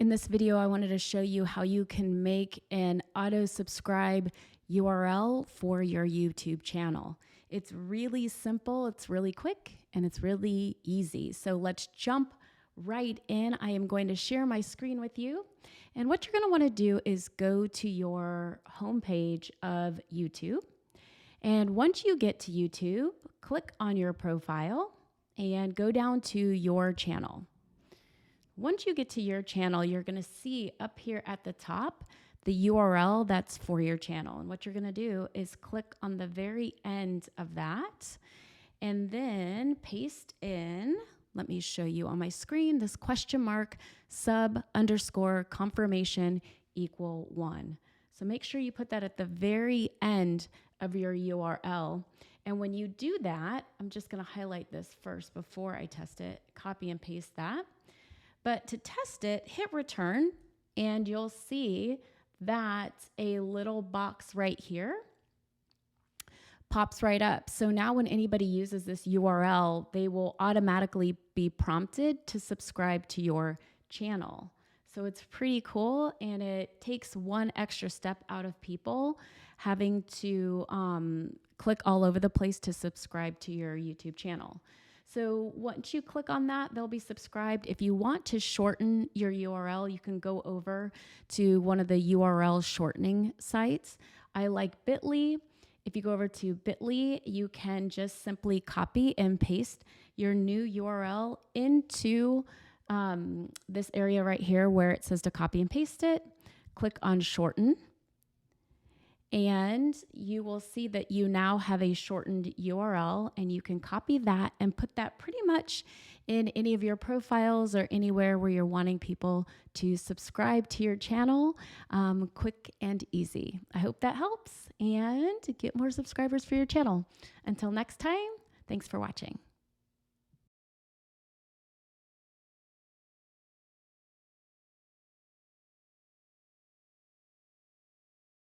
In this video, I wanted to show you how you can make an auto-subscribe URL for your YouTube channel. It's really simple, it's really quick, and it's really easy. So let's jump right in. I am going to share my screen with you. And what you're going to want to do is go to your homepage of YouTube. And once you get to YouTube, click on your profile and go down to your channel. Once you get to your channel, you're going to see up here at the top the URL that's for your channel. And what you're going to do is click on the very end of that and then paste in, let me show you on my screen, this question mark sub_confirmation equal 1. So make sure you put that at the very end of your URL. And when you do that, I'm just going to highlight this first before I test it, copy and paste that. But to test it, hit return, and you'll see that a little box right here pops right up. So now when anybody uses this URL, they will automatically be prompted to subscribe to your channel. So it's pretty cool, and it takes one extra step out of people having to click all over the place to subscribe to your YouTube channel. So once you click on that, they'll be subscribed. If you want to shorten your URL, you can go over to one of the URL shortening sites. I like Bitly. If you go over to Bitly, you can just simply copy and paste your new URL into this area right here where it says to copy and paste it. Click on shorten. And you will see that you now have a shortened URL, and you can copy that and put that pretty much in any of your profiles or anywhere where you're wanting people to subscribe to your channel, quick and easy. I hope that helps and get more subscribers for your channel. Until next time, thanks for watching.